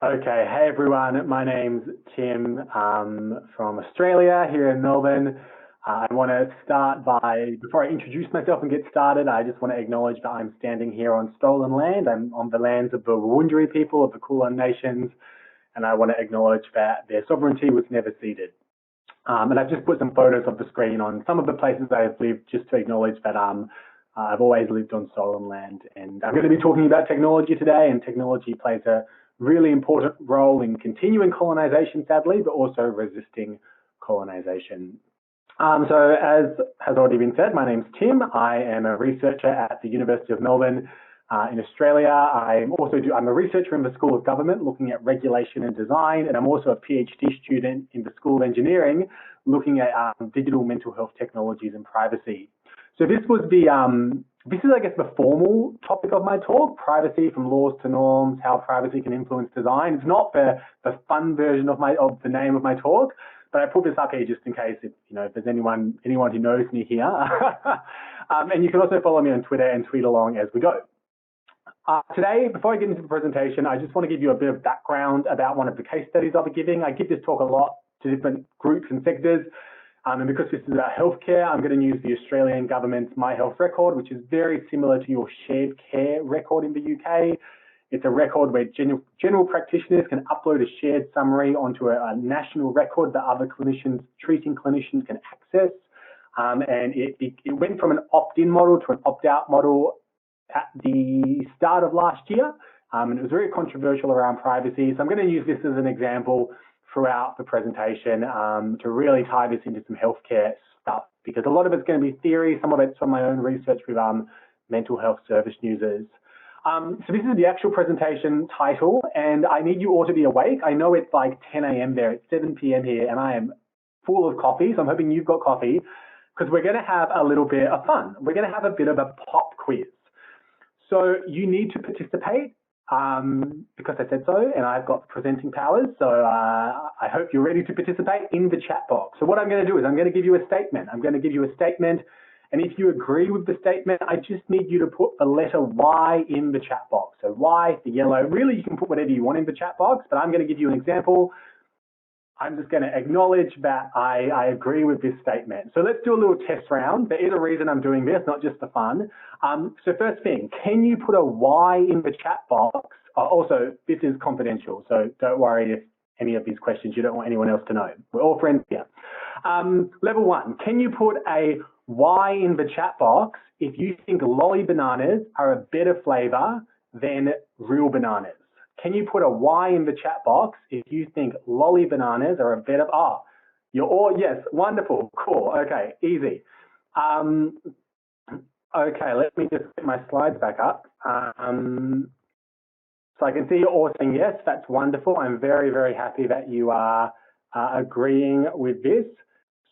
Okay, hey everyone, my name's Tim from Australia here in Melbourne. I want to start before I introduce myself and get started, I just want to acknowledge that I'm standing here on stolen land. I'm on the lands of the Wurundjeri people of the Kulin Nations, and I want to acknowledge that their sovereignty was never ceded. And I've just put some photos of the screen on some of the places I've lived just to acknowledge that I've always lived on stolen land. And I'm going to be talking about technology today, and technology plays a really important role in continuing colonization, sadly, but also resisting colonization. So as has already been said, my name's Tim. I am a researcher at the University of Melbourne in Australia. I'm a researcher in the School of Government looking at regulation and design, and I'm also a PhD student in the School of Engineering looking at digital mental health technologies and privacy. So this is, I guess, the formal topic of my talk, privacy from laws to norms, how privacy can influence design. It's not the fun version of the name of my talk, but I put this up here just in case if there's anyone who knows me here. And you can also follow me on Twitter and tweet along as we go. Today, before I get into the presentation, I just want to give you a bit of background about one of the case studies I'll be giving. I give this talk a lot to different groups and sectors. And because this is about healthcare, I'm going to use the Australian government's My Health record, which is very similar to your shared care record in the UK. It's a record where general practitioners can upload a shared summary onto a national record that other treating clinicians can access. And it went from an opt-in model to an opt-out model at the start of last year. And it was very controversial around privacy. So I'm going to use this as an example throughout the presentation to really tie this into some healthcare stuff, because a lot of it's going to be theory, some of it's from my own research with mental health service users. So this is the actual presentation title, and I need you all to be awake. I know it's like 10 a.m. there, it's 7 p.m. here, and I am full of coffee, so I'm hoping you've got coffee, because we're going to have a little bit of fun. We're going to have a bit of a pop quiz. So you need to participate. Because I said so, and I've got presenting powers, so I hope you're ready to participate in the chat box. So what I'm going to do is I'm going to give you a statement. And if you agree with the statement, I just need you to put the letter Y in the chat box. So Y for yellow. Really, you can put whatever you want in the chat box, but I'm going to give you an example. I'm just going to acknowledge that I agree with this statement. So let's do a little test round. There is a reason I'm doing this, not just for fun. So first thing, can you put a Y in the chat box? Also, this is confidential, so don't worry if any of these questions you don't want anyone else to know. We're all friends here. Level 1, can you put a Y in the chat box if you think lolly bananas are a better flavor than real bananas? Can you put a Y in the chat box if you think lolly bananas are a better, you're all, yes, wonderful, cool, okay, easy. Okay, let me just get my slides back up. So I can see you're all saying yes, that's wonderful. I'm very, very happy that you are agreeing with this.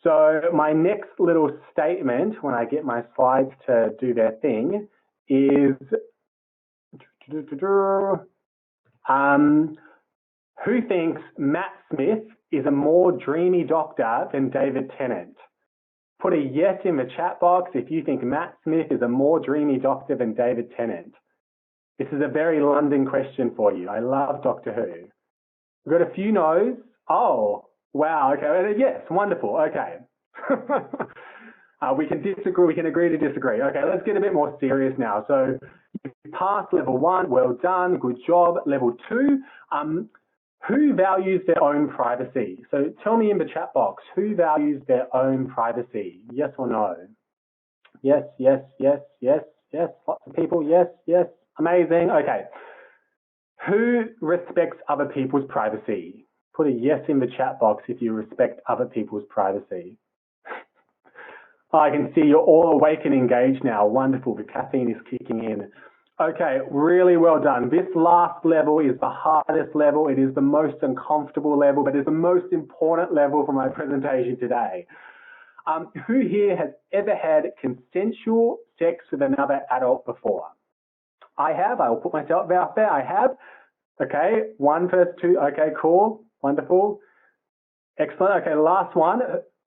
So my next little statement, when I get my slides to do their thing, is who thinks Matt Smith is a more dreamy doctor than David Tennant? Put a yes in the chat box if you think Matt Smith is a more dreamy doctor than David Tennant. This is a very London question for you. I love Doctor Who. We've got a few no's. Oh, wow. Okay. Yes. Wonderful. Okay. We can disagree. We can agree to disagree. Okay. Let's get a bit more serious now. So you passed level 1. Well done. Good job. Level 2. Who values their own privacy? So tell me in the chat box, who values their own privacy? Yes or no? Yes, yes, yes, yes, yes. Lots of people. Yes, yes. Amazing. Okay. Who respects other people's privacy? Put a yes in the chat box if you respect other people's privacy. I can see you're all awake and engaged now. Wonderful. The caffeine is kicking in. Okay, really well done. This last level is the hardest level. It is the most uncomfortable level, but it's the most important level for my presentation today. Who here has ever had consensual sex with another adult before? I have. I will put myself out there. I have. Okay, 1 versus 2. Okay, cool. Wonderful. Excellent. Okay, last one.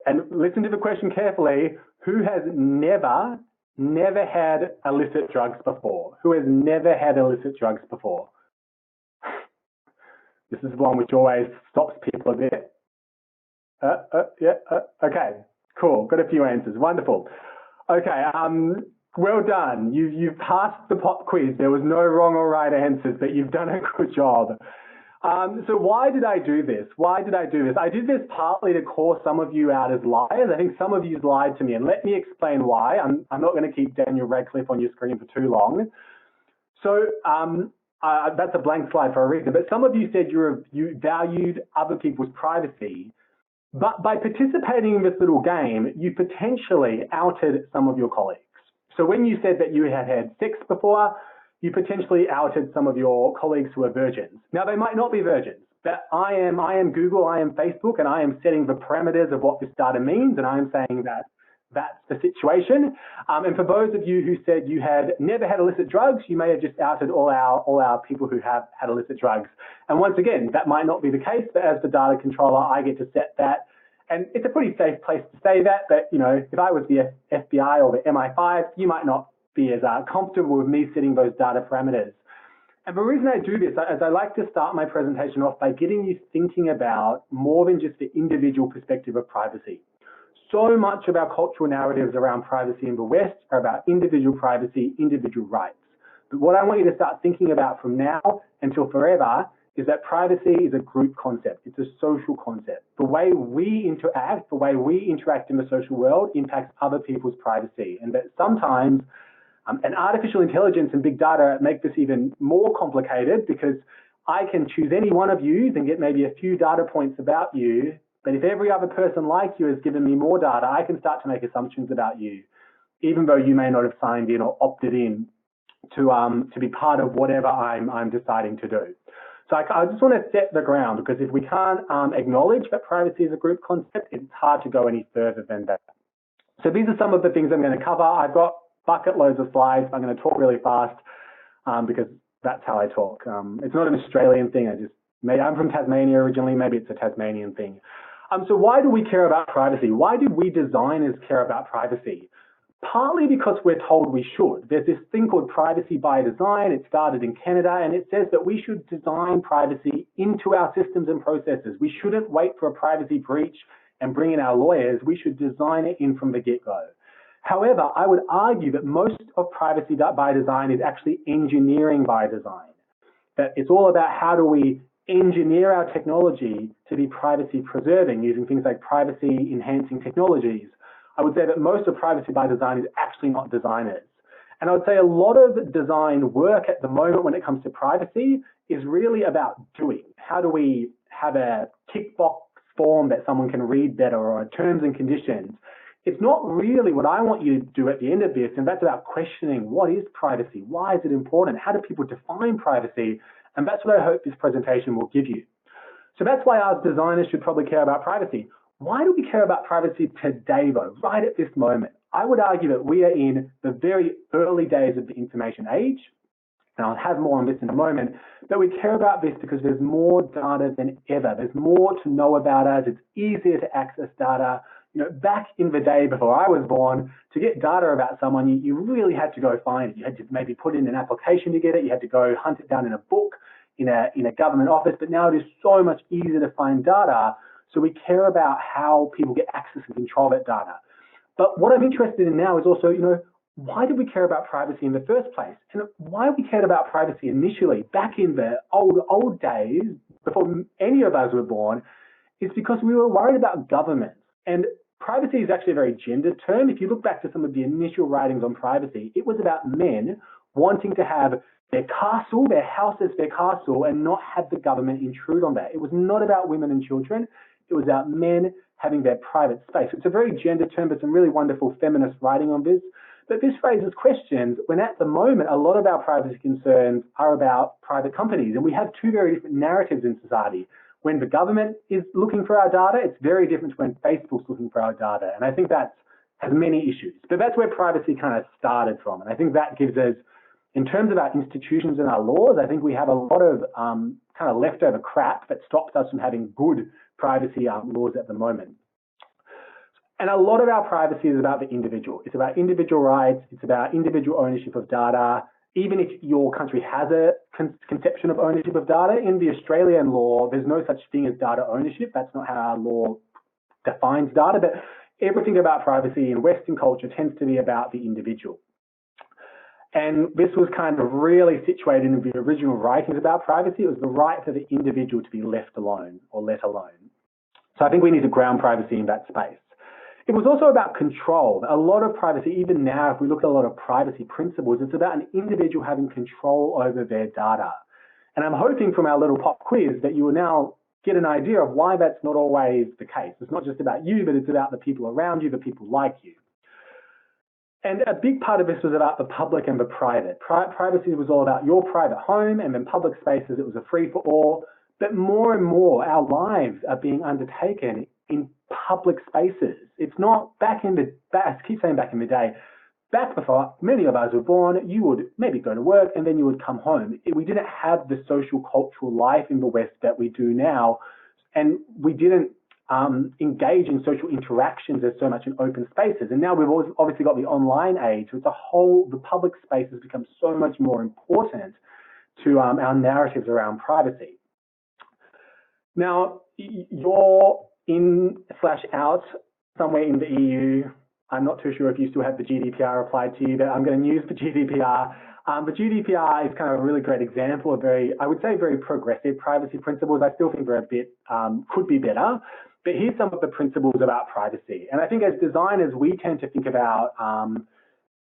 And listen to the question carefully. Who has never had illicit drugs before? Who has never had illicit drugs before? This is one which always stops people a bit. Okay, cool. Got a few answers. Wonderful. Okay, well done. You've passed the pop quiz. There was no wrong or right answers, but you've done a good job. So why did I do this? Why did I do this? I did this partly to call some of you out as liars. I think some of you lied to me, and let me explain why. I'm not going to keep Daniel Radcliffe on your screen for too long. So that's a blank slide for a reason. But some of you said you valued other people's privacy. But by participating in this little game, you potentially outed some of your colleagues. So when you said that you had had sex before, you potentially outed some of your colleagues who are virgins. Now, they might not be virgins, but I am Google, I am Facebook, and I am setting the parameters of what this data means, and I am saying that that's the situation. And for those of you who said you had never had illicit drugs, you may have just outed all our people who have had illicit drugs. And once again, that might not be the case, but as the data controller, I get to set that. And it's a pretty safe place to say that, but you know, if I was the FBI or the MI5, you might not be as comfortable with me setting those data parameters. And the reason I do this is I like to start my presentation off by getting you thinking about more than just the individual perspective of privacy. So much of our cultural narratives around privacy in the West are about individual privacy, individual rights. But what I want you to start thinking about from now until forever is that privacy is a group concept. It's a social concept. The way we interact in the social world impacts other people's privacy. And that sometimes and artificial intelligence and big data make this even more complicated because I can choose any one of you and get maybe a few data points about you. But if every other person like you has given me more data, I can start to make assumptions about you, even though you may not have signed in or opted in to be part of whatever I'm deciding to do. So I just want to set the ground, because if we can't acknowledge that privacy is a group concept, it's hard to go any further than that. So these are some of the things I'm going to cover. I've got bucket loads of slides. I'm going to talk really fast because that's how I talk. It's not an Australian thing. I'm from Tasmania originally. Maybe it's a Tasmanian thing. So why do we care about privacy? Why do we designers care about privacy? Partly because we're told we should. There's this thing called privacy by design. It started in Canada, and it says that we should design privacy into our systems and processes. We shouldn't wait for a privacy breach and bring in our lawyers. We should design it in from the get-go. However, I would argue that most of privacy by design is actually engineering by design. That it's all about how do we engineer our technology to be privacy preserving using things like privacy enhancing technologies. I would say that most of privacy by design is actually not designers. And I would say a lot of design work at the moment when it comes to privacy is really about doing. How do we have a tick box form that someone can read better, or terms and conditions? It's not really what I want you to do at the end of this, and that's about questioning what is privacy? Why is it important? How do people define privacy? And that's what I hope this presentation will give you. So that's why us designers should probably care about privacy. Why do we care about privacy today, though, right at this moment? I would argue that we are in the very early days of the information age, and I'll have more on this in a moment, but we care about this because there's more data than ever. There's more to know about us. It's easier to access data. You know, back in the day before I was born, to get data about someone, you really had to go find it. You had to maybe put in an application to get it. You had to go hunt it down in a book, in a government office. But now it is so much easier to find data. So we care about how people get access and control that data. But what I'm interested in now is also, you know, why did we care about privacy in the first place? And why we cared about privacy initially, back in the old days, before any of us were born, is because we were worried about governments. And privacy is actually a very gendered term. If you look back to some of the initial writings on privacy, it was about men wanting to have their castle, their house as their castle, and not have the government intrude on that. It was not about women and children. It was about men having their private space. It's a very gendered term, but some really wonderful feminist writing on this. But this raises questions when at the moment, a lot of our privacy concerns are about private companies. And we have two very different narratives in society. When the government is looking for our data, it's very different to when Facebook's looking for our data. And I think that has many issues. But that's where privacy kind of started from. And I think that gives us, in terms of our institutions and our laws, I think we have a lot of kind of leftover crap that stops us from having good privacy laws at the moment. And a lot of our privacy is about the individual. It's about individual rights. It's about individual ownership of data. even if your country has a conception of ownership of data, in the Australian law, there's no such thing as data ownership. That's not how our law defines data, but everything about privacy in Western culture tends to be about the individual. And this was kind of really situated in the original writings about privacy. It was the right for the individual to be left alone or let alone. So I think we need to ground privacy in that space. It was also about control. A lot of privacy, even now, if we look at a lot of privacy principles, it's about an individual having control over their data. And I'm hoping from our little pop quiz that you will now get an idea of why that's not always the case. It's not just about you, but it's about the people around you, the people like you. And a big part of this was about the public and the private. Privacy was all about your private home, and then public spaces, it was a free-for-all. But more and more, our lives are being undertaken in public spaces. It's not I keep saying back in the day, back before many of us were born, you would maybe go to work and then you would come home. We didn't have the social cultural life in the West that we do now, and we didn't engage in social interactions as so much in open spaces. And now we've obviously got the online age, so the public space has become so much more important to our narratives around privacy. Now, you're in/out somewhere in the EU. I'm not too sure if you still have the GDPR applied to you, but I'm going to use the GDPR. The GDPR is kind of a really great example of very progressive privacy principles. I still think they're a bit, could be better, but here's some of the principles about privacy. And I think as designers, we tend to think about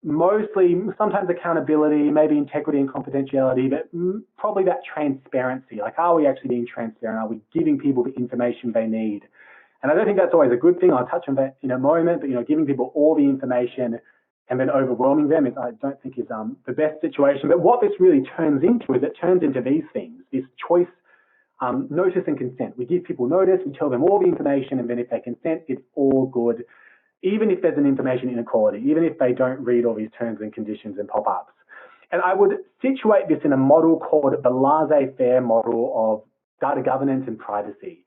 mostly, sometimes accountability, maybe integrity and confidentiality, but probably that transparency. Like, are we actually being transparent? Are we giving people the information they need? And I don't think that's always a good thing. I'll touch on that in a moment, but, giving people all the information and then overwhelming them I don't think is the best situation. But what this really turns into is it turns into these things, this choice, notice and consent. We give people notice, we tell them all the information, and then if they consent, it's all good, even if there's an information inequality, even if they don't read all these terms and conditions and pop-ups. And I would situate this in a model called the laissez-faire model of data governance and privacy.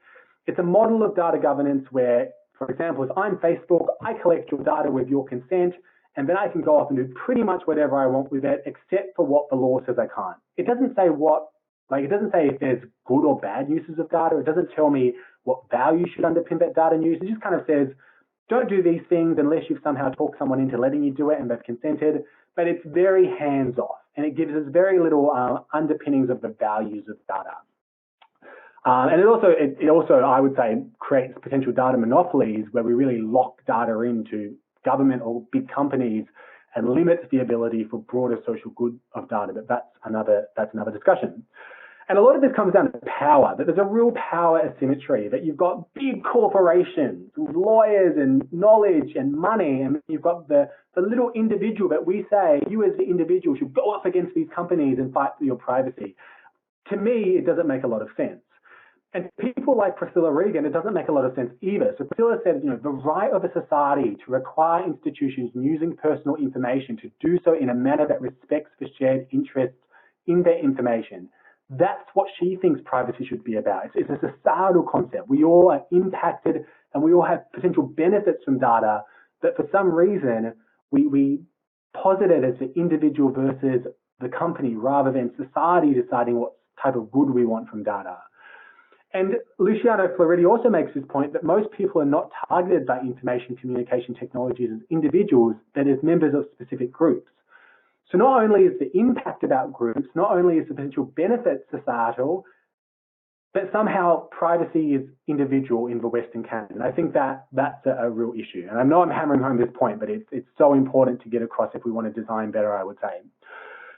It's a model of data governance where, for example, if I'm Facebook, I collect your data with your consent, and then I can go off and do pretty much whatever I want with it, except for what the law says I can't. It doesn't say it doesn't say if there's good or bad uses of data. It doesn't tell me what value should underpin that data use. It just kind of says, don't do these things unless you've somehow talked someone into letting you do it and they've consented. But it's very hands-off, and it gives us very little underpinnings of the values of data. And it also, I would say, creates potential data monopolies where we really lock data into government or big companies and limits the ability for broader social good of data. But that's another discussion. And a lot of this comes down to power, that there's a real power asymmetry, that you've got big corporations with lawyers and knowledge and money, and you've got the little individual that we say, you as the individual should go up against these companies and fight for your privacy. To me, it doesn't make a lot of sense. And people like Priscilla Regan, it doesn't make a lot of sense either. So Priscilla said, the right of a society to require institutions using personal information to do so in a manner that respects the shared interests in their information. That's what she thinks privacy should be about. It's a societal concept. We all are impacted and we all have potential benefits from data, but for some reason, we posit it as the individual versus the company rather than society deciding what type of good we want from data. And Luciano Floridi also makes this point that most people are not targeted by information communication technologies as individuals, but as members of specific groups. So not only is the impact about groups, not only is the potential benefit societal, but somehow privacy is individual in the Western canon. And I think that's a real issue. And I know I'm hammering home this point, but it's so important to get across if we want to design better, I would say.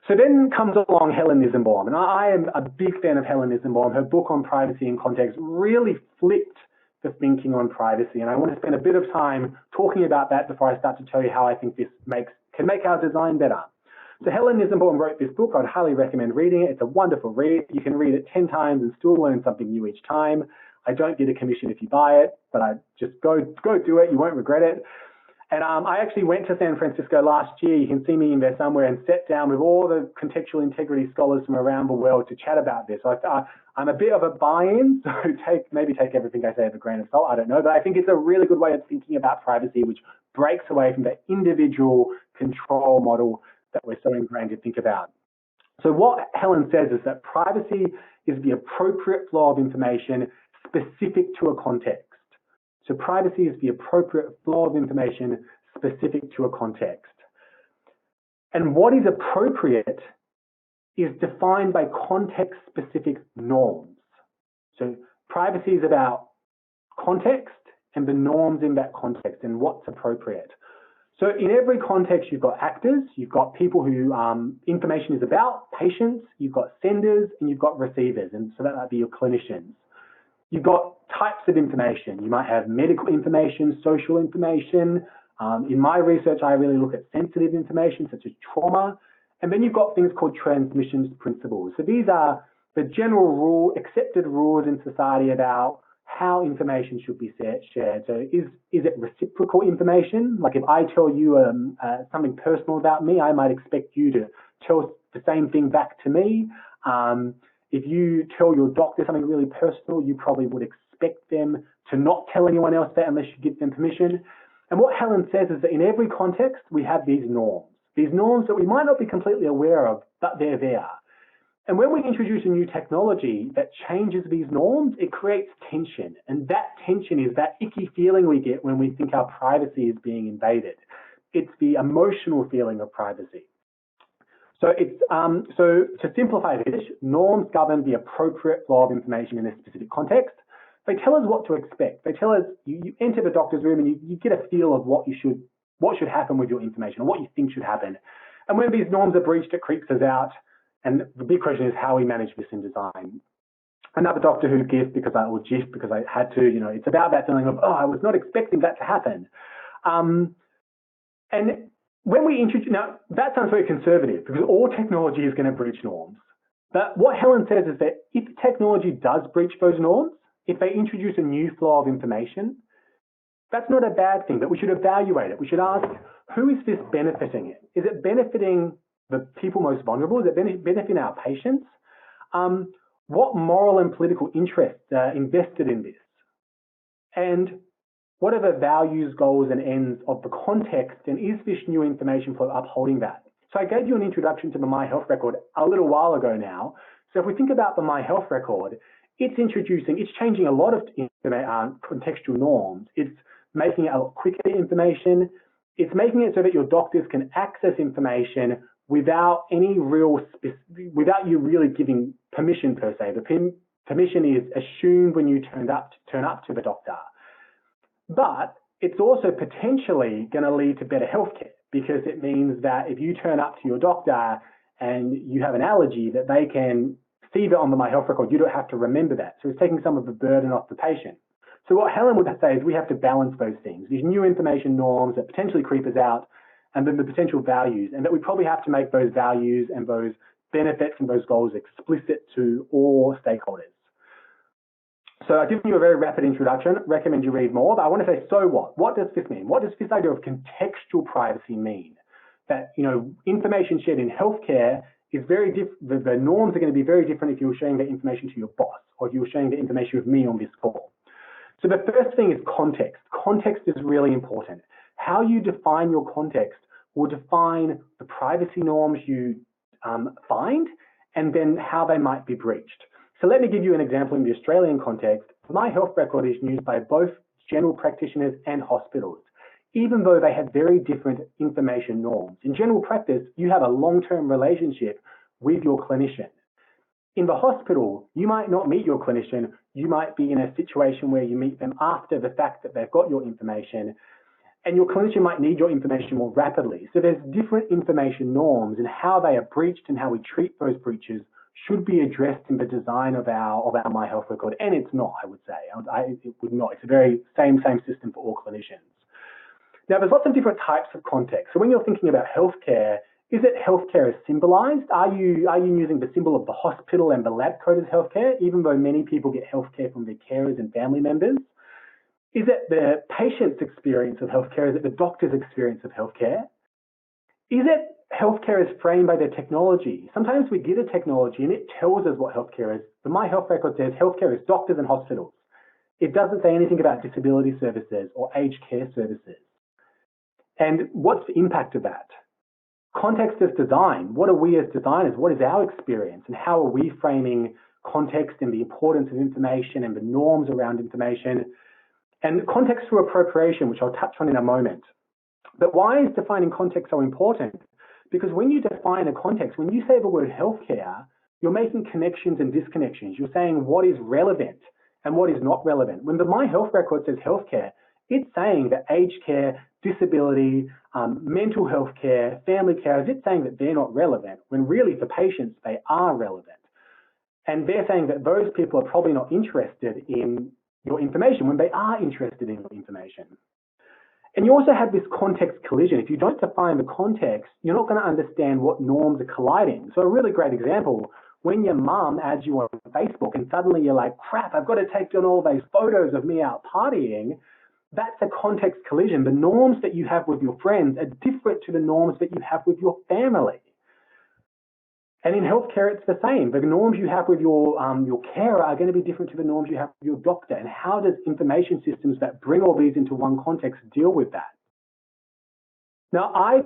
So then comes along Helen Nissenbaum, and I am a big fan of Helen Nissenbaum. Her book on privacy and context really flipped the thinking on privacy, and I want to spend a bit of time talking about that before I start to tell you how I think this can make our design better. So Helen Nissenbaum wrote this book. I'd highly recommend reading it. It's a wonderful read. You can read it 10 times and still learn something new each time. I don't get a commission if you buy it, but I just go do it. You won't regret it. And I actually went to San Francisco last year. You can see me in there somewhere, and sat down with all the contextual integrity scholars from around the world to chat about this. So I'm a bit of a buy-in, so maybe take everything I say with a grain of salt. I don't know, but I think it's a really good way of thinking about privacy, which breaks away from the individual control model that we're so ingrained to think about. So what Helen says is that privacy is the appropriate flow of information specific to a context. So privacy is the appropriate flow of information specific to a context. And what is appropriate is defined by context-specific norms. So privacy is about context and the norms in that context and what's appropriate. So in every context, you've got actors, you've got people who information is about, patients, you've got senders, and you've got receivers, and so that might be your clinicians. You've got types of information. You might have medical information, social information. In my research, I really look at sensitive information, such as trauma. And then you've got things called transmissions principles. So these are the general accepted rules in society about how information should be shared. So is it reciprocal information? Like if I tell you something personal about me, I might expect you to tell the same thing back to me. If you tell your doctor something really personal, you probably would expect them to not tell anyone else that unless you give them permission. And what Helen says is that in every context, we have these norms that we might not be completely aware of, but they're there. And when we introduce a new technology that changes these norms, it creates tension. And that tension is that icky feeling we get when we think our privacy is being invaded. It's the emotional feeling of privacy. So to simplify this, norms govern the appropriate flow of information in a specific context. They tell us what to expect. They tell us, you enter the doctor's room and you get a feel of what should happen with your information or what you think should happen. And when these norms are breached, it creeps us out. And the big question is how we manage this in design. Another doctor who GIF because I had to, it's about that feeling of, oh, I was not expecting that to happen. And when we introduce, now that sounds very conservative because all technology is going to breach norms. But what Helen says is that if technology does breach those norms, if they introduce a new flow of information, that's not a bad thing, but we should evaluate it. We should ask, who is this benefiting it? Is it benefiting the people most vulnerable? Is it benefiting our patients? What moral and political interests are invested in this? And what are the values, goals, and ends of the context? And is this new information flow upholding that? So I gave you an introduction to the My Health Record a little while ago now. So if we think about the My Health Record, it's changing a lot of contextual norms. It's making it a lot quicker information. It's making it so that your doctors can access information without without you really giving permission per se. The permission is assumed when you turn up to the doctor. But it's also potentially going to lead to better healthcare because it means that if you turn up to your doctor and you have an allergy, that they can see that on the My Health Record. You don't have to remember that. So it's taking some of the burden off the patient. So what Helen would say is we have to balance those things, these new information norms that potentially creep us out, and then the potential values, and that we probably have to make those values and those benefits and those goals explicit to all stakeholders. So I've given you a very rapid introduction, recommend you read more, but I want to say, so what? What does this mean? What does this idea of contextual privacy mean? That, information shared in healthcare is very different. The norms are going to be very different if you're sharing that information to your boss or if you're sharing the information with me on this call. So the first thing is context. Context is really important. How you define your context will define the privacy norms you find and then how they might be breached. So let me give you an example in the Australian context. My Health Record is used by both general practitioners and hospitals, even though they have very different information norms. In general practice, you have a long-term relationship with your clinician. In the hospital, you might not meet your clinician. You might be in a situation where you meet them after the fact that they've got your information, and your clinician might need your information more rapidly. So there's different information norms, and how they are breached and how we treat those breaches should be addressed in the design of our My Health Record. And it's not, I would say. It would not. It's a very same system for all clinicians. Now, there's lots of different types of context. So when you're thinking about healthcare, is it healthcare as symbolized? Are you using the symbol of the hospital and the lab coat as healthcare, even though many people get healthcare from their carers and family members? Is it the patient's experience of healthcare? Is it the doctor's experience of healthcare? Is it healthcare is framed by the technology? Sometimes we get a technology and it tells us what healthcare is. The My Health Record says healthcare is doctors and hospitals. It doesn't say anything about disability services or aged care services. And what's the impact of that? Context as design. What are we as designers? What is our experience? And how are we framing context and the importance of information and the norms around information? And context through appropriation, which I'll touch on in a moment. But why is defining context so important? Because when you define a context, when you say the word healthcare, you're making connections and disconnections. You're saying what is relevant and what is not relevant. When the My Health record says healthcare, it's saying that aged care, disability, mental health care, family care, it's saying that they're not relevant, when really for patients, they are relevant. And they're saying that those people are probably not interested in your information when they are interested in your information. And you also have this context collision. If you don't define the context, you're not going to understand what norms are colliding. So a really great example, when your mum adds you on Facebook and suddenly you're like, crap, I've got to take down all those photos of me out partying, that's a context collision. The norms that you have with your friends are different to the norms that you have with your family. And in healthcare, it's the same. The norms you have with your carer are going to be different to the norms you have with your doctor. And how does information systems that bring all these into one context deal with that? Now, I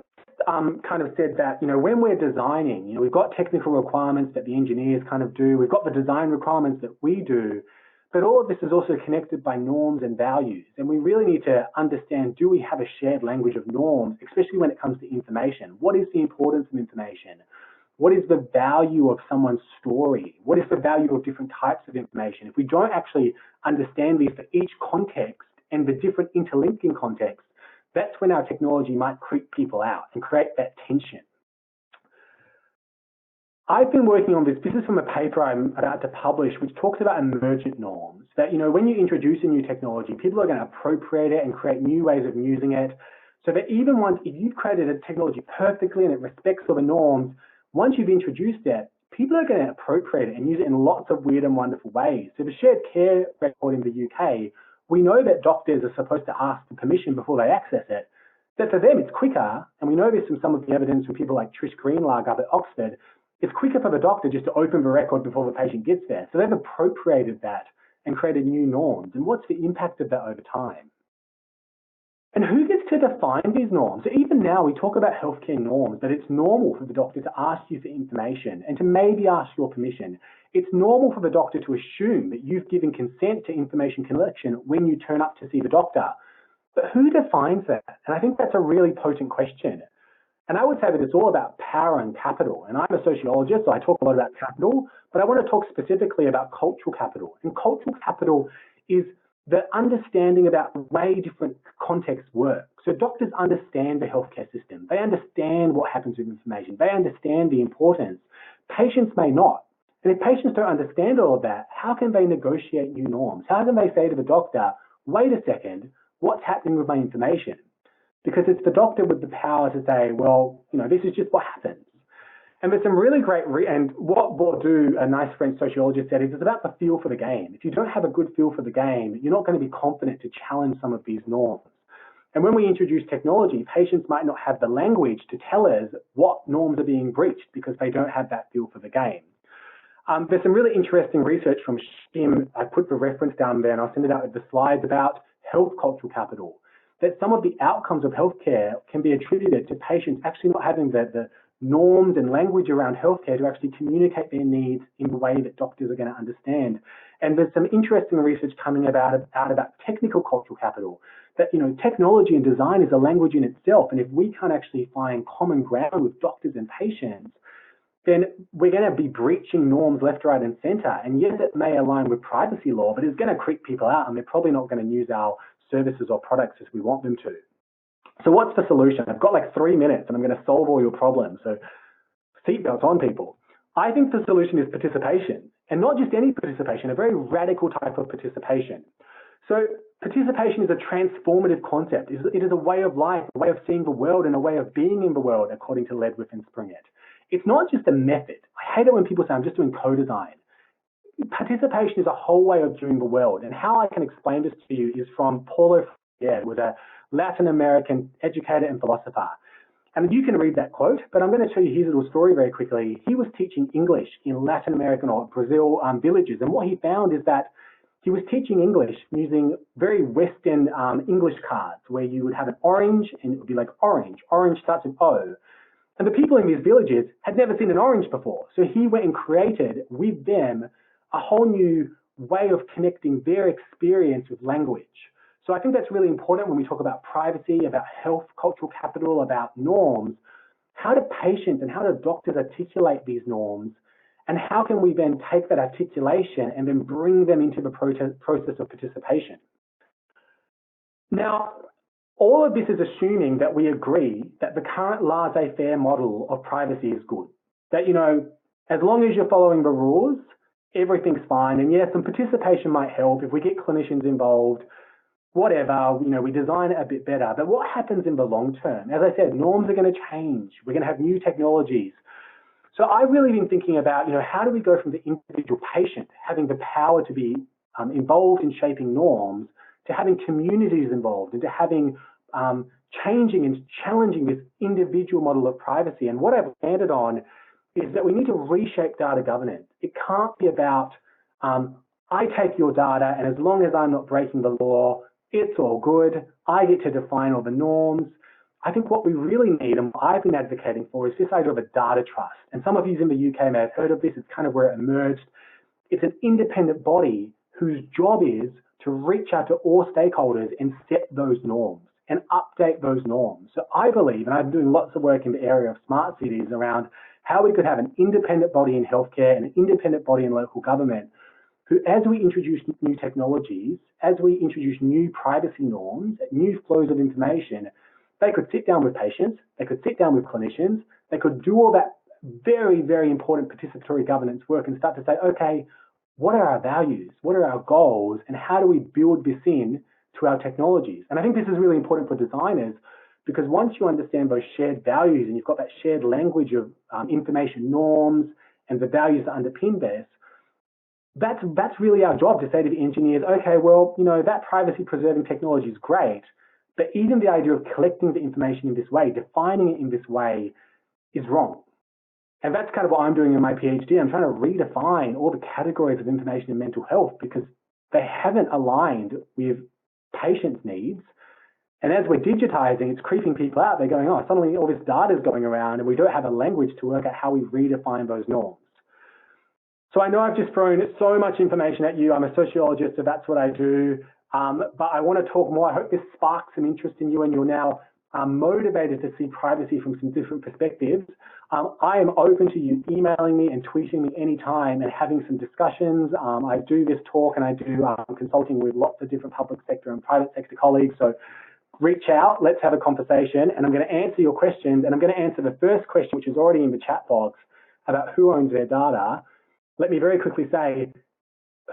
kind of said that, when we're designing, we've got technical requirements that the engineers kind of do. We've got the design requirements that we do. But all of this is also connected by norms and values. And we really need to understand, do we have a shared language of norms, especially when it comes to information? What is the importance of information? What is the value of someone's story? What is the value of different types of information? If we don't actually understand these for each context and the different interlinking contexts, that's when our technology might creep people out and create that tension. I've been working on this. This is from a paper I'm about to publish, which talks about emergent norms. That, when you introduce a new technology, people are going to appropriate it and create new ways of using it. So that even once, if you've created a technology perfectly and it respects all the norms, once you've introduced it, people are going to appropriate it and use it in lots of weird and wonderful ways. So the shared care record in the UK, we know that doctors are supposed to ask for permission before they access it. But for them, it's quicker, and we know this from some of the evidence from people like Trish Greenlag up at Oxford, it's quicker for the doctor just to open the record before the patient gets there. So they've appropriated that and created new norms. And what's the impact of that over time? And who gets to define these norms? So even now we talk about healthcare norms, that it's normal for the doctor to ask you for information and to maybe ask your permission. It's normal for the doctor to assume that you've given consent to information collection when you turn up to see the doctor. But who defines that? And I think that's a really potent question. And I would say that it's all about power and capital. And I'm a sociologist, so I talk a lot about capital, but I want to talk specifically about cultural capital. And cultural capital is the understanding about the way different contexts work. So doctors understand the healthcare system. They understand what happens with information. They understand the importance. Patients may not. And if patients don't understand all of that, how can they negotiate new norms? How can they say to the doctor, wait a second, what's happening with my information? Because it's the doctor with the power to say, well, this is just what happens. And there's some really great, and what Bourdieu, a nice French sociologist, said is it's about the feel for the game. If you don't have a good feel for the game, you're not going to be confident to challenge some of these norms. And when we introduce technology, patients might not have the language to tell us what norms are being breached because they don't have that feel for the game. There's some really interesting research from Shim. I put the reference down there and I'll send it out with the slides about health cultural capital, that some of the outcomes of healthcare can be attributed to patients actually not having the norms and language around healthcare to actually communicate their needs in the way that doctors are going to understand. And there's some interesting research coming out about technical cultural capital, that, technology and design is a language in itself. And if we can't actually find common ground with doctors and patients, then we're going to be breaching norms left, right, and center. And yes, it may align with privacy law, but it's going to creep people out and they're probably not going to use our services or products as we want them to. So what's the solution? I've got like 3 minutes and I'm going to solve all your problems. So seatbelts on, people. I think the solution is participation, and not just any participation, a very radical type of participation. So participation is a transformative concept. It is a way of life, a way of seeing the world, and a way of being in the world, according to Ledwith and Springett. It's not just a method. I hate it when people say, I'm just doing co-design. Participation is a whole way of doing the world. And how I can explain this to you is from Paulo Freire, who was a Latin American educator and philosopher. And you can read that quote, but I'm going to tell you his little story very quickly. He was teaching English in Latin American or Brazil villages. And what he found is that he was teaching English using very Western English cards, where you would have an orange and it would be like orange. Orange starts with O. And the people in these villages had never seen an orange before. So he went and created with them a whole new way of connecting their experience with language. So I think that's really important when we talk about privacy, about health, cultural capital, about norms. How do patients and how do doctors articulate these norms? And how can we then take that articulation and then bring them into the process of participation? Now, all of this is assuming that we agree that the current laissez-faire model of privacy is good. That, you know, as long as you're following the rules, everything's fine. And yes, some participation might help if we get clinicians involved, whatever, you know, we design it a bit better. But what happens in the long term? As I said, norms are going to change. We're going to have new technologies. So I've really been thinking about, you know, how do we go from the individual patient having the power to be involved in shaping norms to having communities involved and to having changing and challenging this individual model of privacy. And what I've landed on is that we need to reshape data governance. It can't be about, I take your data and as long as I'm not breaking the law, it's all good. I get to define all the norms. I think what we really need and what I've been advocating for is this idea of a data trust. And some of you in the UK may have heard of this. It's kind of where it emerged. It's an independent body whose job is to reach out to all stakeholders and set those norms and update those norms. So I believe, and I'm doing lots of work in the area of smart cities around how we could have an independent body in healthcare and an independent body in local government who, as we introduce new technologies, as we introduce new privacy norms, new flows of information, they could sit down with patients, they could sit down with clinicians, they could do all that very, very important participatory governance work and start to say, okay, what are our values? What are our goals? And how do we build this in to our technologies? And I think this is really important for designers because once you understand those shared values and you've got that shared language of information norms and the values that underpin this, that's really our job to say to the engineers, okay, well, you know, that privacy preserving technology is great, but even the idea of collecting the information in this way, defining it in this way is wrong. And that's kind of what I'm doing in my PhD. I'm trying to redefine all the categories of information in mental health because they haven't aligned with patients' needs. And as we're digitizing, it's creeping people out. They're going, oh, suddenly all this data is going around and we don't have a language to work out how we redefine those norms. So I know I've just thrown so much information at you. I'm a sociologist, so that's what I do. But I want to talk more. I hope this sparks some interest in you and you're now motivated to see privacy from some different perspectives. I am open to you emailing me and tweeting me anytime and having some discussions. I do this talk and I do consulting with lots of different public sector and private sector colleagues. So reach out, let's have a conversation, and I'm going to answer your questions. And I'm going to answer the first question, which is already in the chat box, about who owns their data. Let me very quickly say,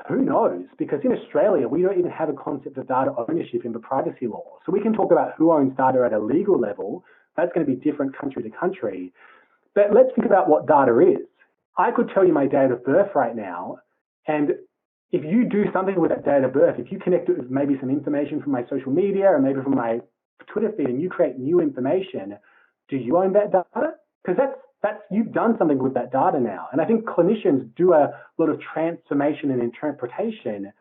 who knows? Because in Australia, we don't even have a concept of data ownership in the privacy law. So we can talk about who owns data at a legal level. That's going to be different country to country. But let's think about what data is. I could tell you my date of birth right now, and if you do something with that date of birth, if you connect it with maybe some information from my social media or maybe from my Twitter feed and you create new information, do you own that data? Because that's you've done something with that data now. And I think clinicians do a lot of transformation and interpretation.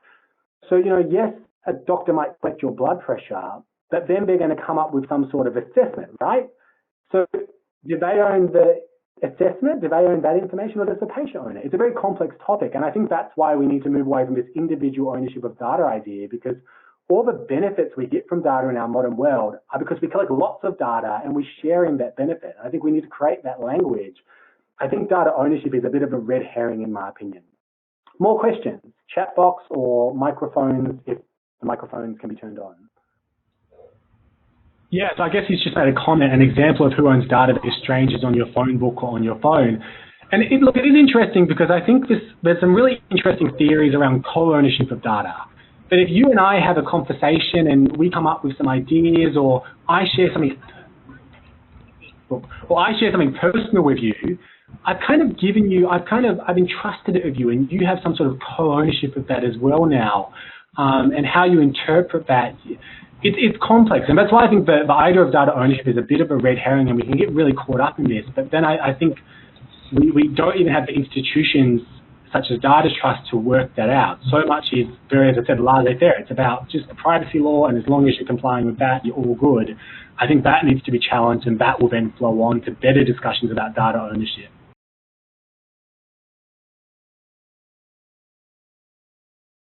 So, you know, yes, a doctor might collect your blood pressure, but then they're going to come up with some sort of assessment, right? So do they own the assessment? Do they own that information, or does the patient own it? It's a very complex topic. And I think that's why we need to move away from this individual ownership of data idea, because all the benefits we get from data in our modern world are because we collect lots of data and we share in that benefit. I think we need to create that language. I think data ownership is a bit of a red herring in my opinion. More questions, chat box or microphones, if the microphones can be turned on. Yeah, so I guess he's just made a comment, an example of who owns data that is strangers on your phone book or on your phone. And look, it is interesting because I think there's some really interesting theories around co-ownership of data. But if you and I have a conversation and we come up with some ideas, or I share something personal with you, I've entrusted it with you, and you have some sort of co-ownership of that as well now. And how you interpret that, it's complex. And that's why I think the idea of data ownership is a bit of a red herring, and we can get really caught up in this. But then I think we don't even have the institutions such as data trust to work that out. So much is very, as I said, laissez-faire. It's about just the privacy law, and as long as you're complying with that, you're all good. I think that needs to be challenged, and that will then flow on to better discussions about data ownership.